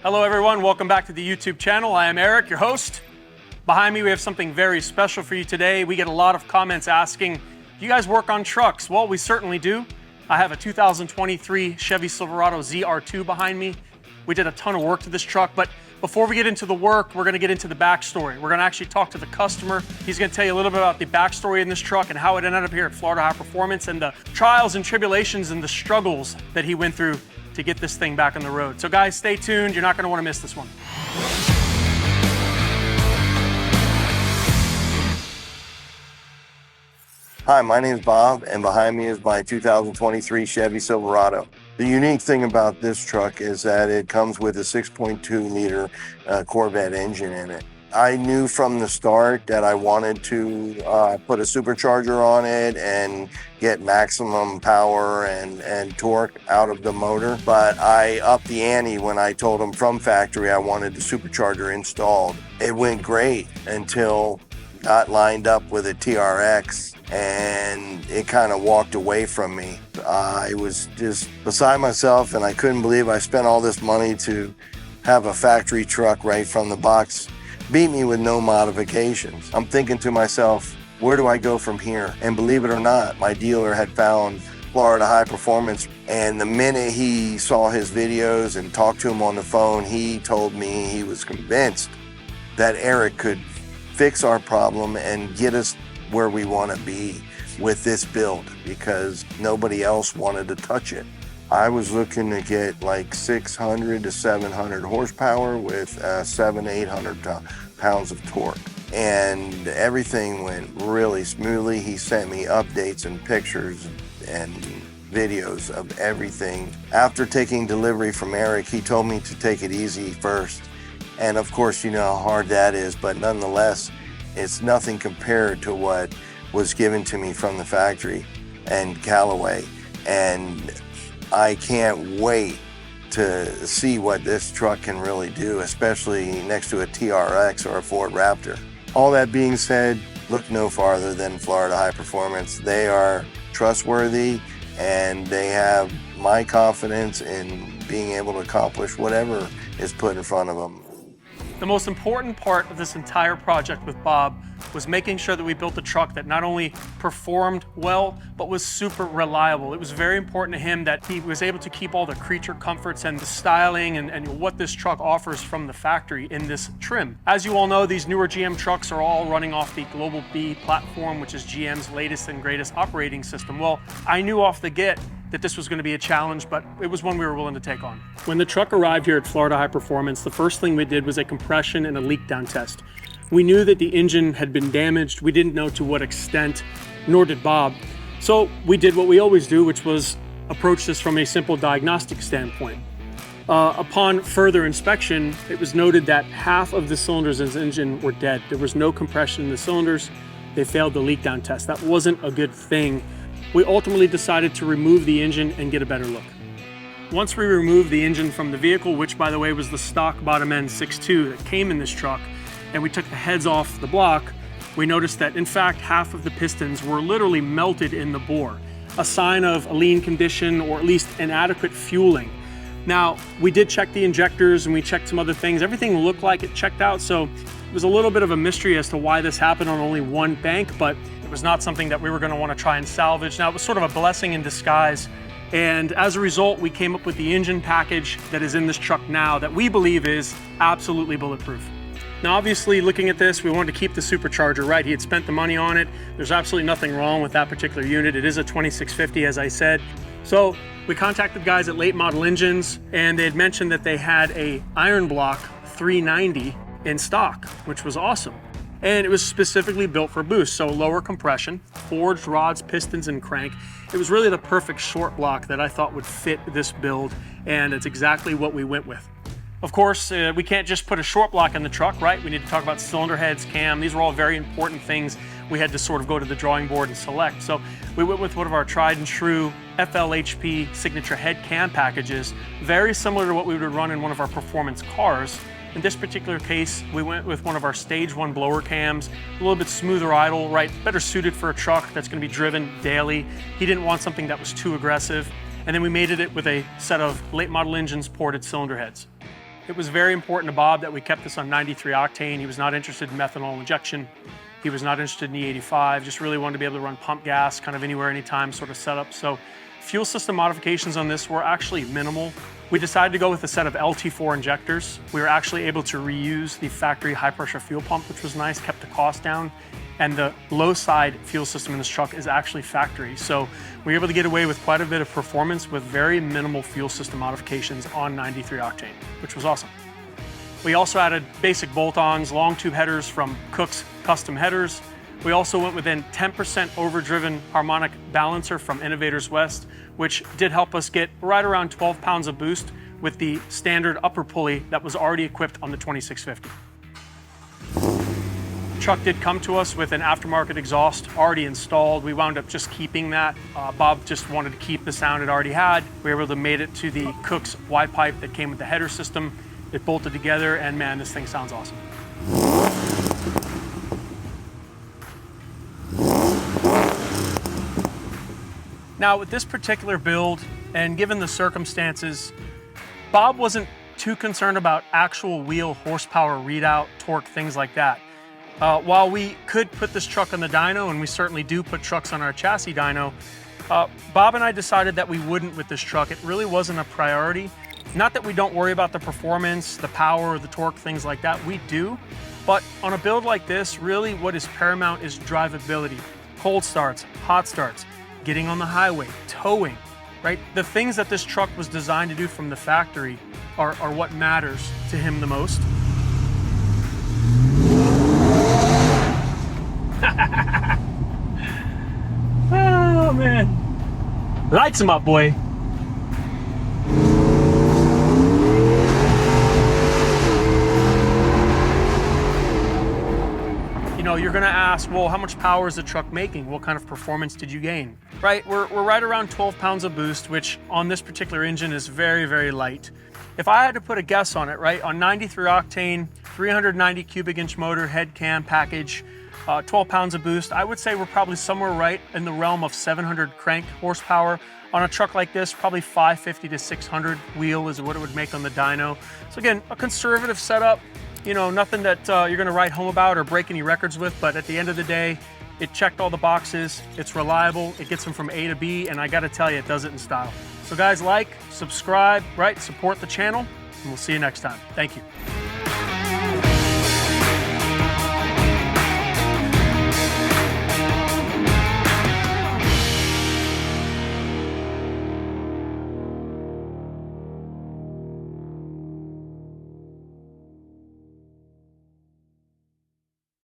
Hello everyone, welcome back to the YouTube channel. I am Erik, your host. Behind me we have something very special for you today. We get a lot of comments asking, do you guys work on trucks? Well, we certainly do. I have a 2023 Chevy Silverado ZR2 behind me. We did a ton of work to this truck, but before we get into the work, we're gonna get into the backstory. We're gonna actually talk to the customer. He's gonna tell you a little bit about the backstory in this truck and how it ended up here at Florida High Performance and the trials and tribulations and the struggles that he went through to get this thing back on the road. So guys, stay tuned. You're not gonna wanna miss this one. Hi, my name is Bob, and behind me is my 2023 Chevy Silverado. The unique thing about this truck is that it comes with a 6.2 liter Corvette engine in it. I knew from the start that I wanted to put a supercharger on it and get maximum power and torque out of the motor. But I upped the ante when I told them from factory I wanted the supercharger installed. It went great until got lined up with a TRX and it kind of walked away from me. I was just beside myself and I couldn't believe I spent all this money to have a factory truck right from the box beat me with no modifications. I'm thinking to myself, where do I go from here? And believe it or not, my dealer had found Florida High Performance, and the minute he saw his videos and talked to him on the phone, he told me he was convinced that Erik could fix our problem and get us where we want to be with this build because nobody else wanted to touch it. I was looking to get like 600 to 700 horsepower with 700-800 pounds of torque. And everything went really smoothly. He sent me updates and pictures and videos of everything. After taking delivery from Erik, he told me to take it easy first. And of course, you know how hard that is, but nonetheless, it's nothing compared to what was given to me from the factory and Callaway. And I can't wait to see what this truck can really do, especially next to a TRX or a Ford Raptor. All that being said, look no farther than Florida High Performance. They are trustworthy and they have my confidence in being able to accomplish whatever is put in front of them. The most important part of this entire project with Bob was making sure that we built a truck that not only performed well, but was super reliable. It was very important to him that he was able to keep all the creature comforts and the styling and what this truck offers from the factory in this trim. As you all know, these newer GM trucks are all running off the Global B platform, which is GM's latest and greatest operating system. Well, I knew off the get that this was going to be a challenge, but it was one we were willing to take on. When the truck arrived here at Florida High Performance, the first thing we did was a compression and a leak down test. We knew that the engine had been damaged. We didn't know to what extent, nor did Bob. So we did what we always do, which was approach this from a simple diagnostic standpoint. Upon further inspection, it was noted that half of the cylinders in the engine were dead. There was no compression in the cylinders. They failed the leak down test. That wasn't a good thing. We ultimately decided to remove the engine and get a better look. Once we removed the engine from the vehicle, which by the way was the stock bottom end 6.2 that came in this truck, and we took the heads off the block, we noticed that in fact half of the pistons were literally melted in the bore, a sign of a lean condition or at least inadequate fueling. Now, we did check the injectors and we checked some other things. Everything looked like it checked out, so it was a little bit of a mystery as to why this happened on only one bank, but it was not something that we were going to want to try and salvage. Now, it was sort of a blessing in disguise, and as a result, we came up with the engine package that is in this truck now that we believe is absolutely bulletproof. Now, obviously, looking at this, we wanted to keep the supercharger, right? He had spent the money on it. There's absolutely nothing wrong with that particular unit. It is a 2650, as I said. So we contacted guys at Late Model Engines, and they had mentioned that they had a Iron Block 390 in stock, which was awesome. And it was specifically built for boost, so lower compression, forged rods, pistons, and crank. It was really the perfect short block that I thought would fit this build, and it's exactly what we went with. Of course, we can't just put a short block in the truck, right? We need to talk about cylinder heads, cam. These were all very important things we had to sort of go to the drawing board and select. So we went with one of our tried and true FLHP signature head cam packages, very similar to what we would run in one of our performance cars. In this particular case, we went with one of our stage 1 blower cams, a little bit smoother idle, right? Better suited for a truck that's gonna be driven daily. He didn't want something that was too aggressive. And then we mated it with a set of Late Model Engines ported cylinder heads. It was very important to Bob that we kept this on 93 octane. He was not interested in methanol injection. He was not interested in E85, just really wanted to be able to run pump gas kind of anywhere, anytime sort of setup. So fuel system modifications on this were actually minimal. We decided to go with a set of LT4 injectors. We were actually able to reuse the factory high pressure fuel pump, which was nice, kept the cost down. And the low side fuel system in this truck is actually factory. So we were able to get away with quite a bit of performance with very minimal fuel system modifications on 93 octane, which was awesome. We also added basic bolt-ons, long tube headers from Cook's Custom Headers. We also went with a 10% overdriven harmonic balancer from Innovators West, which did help us get right around 12 pounds of boost with the standard upper pulley that was already equipped on the 2650. The truck did come to us with an aftermarket exhaust already installed. We wound up just keeping that. Bob just wanted to keep the sound it already had. We were able to make it to the Cook's Y-pipe that came with the header system. It bolted together, and man, this thing sounds awesome. Now, with this particular build, and given the circumstances, Bob wasn't too concerned about actual wheel horsepower readout, torque, things like that. While we could put this truck on the dyno, and we certainly do put trucks on our chassis dyno, Bob and I decided that we wouldn't with this truck. It really wasn't a priority. Not that we don't worry about the performance, the power, the torque, things like that, we do. But on a build like this, really what is paramount is drivability. Cold starts, hot starts, getting on the highway, towing, right? The things that this truck was designed to do from the factory are what matters to him the most. Oh man, lights him up, boy. You know, you're gonna ask, well, how much power is the truck making? What kind of performance did you gain? Right, we're right around 12 pounds of boost, which on this particular engine is very, very light. If I had to put a guess on it, right, on 93 octane, 390 cubic inch motor, head cam package, 12 pounds of boost, I would say we're probably somewhere right in the realm of 700 crank horsepower. On a truck like this, probably 550 to 600 wheel is what it would make on the dyno. So again, a conservative setup. You know, nothing that you're gonna write home about or break any records with, but at the end of the day, it checked all the boxes, it's reliable, it gets them from A to B, and I gotta tell you, it does it in style. So guys, like, subscribe, right, support the channel, and we'll see you next time. Thank you.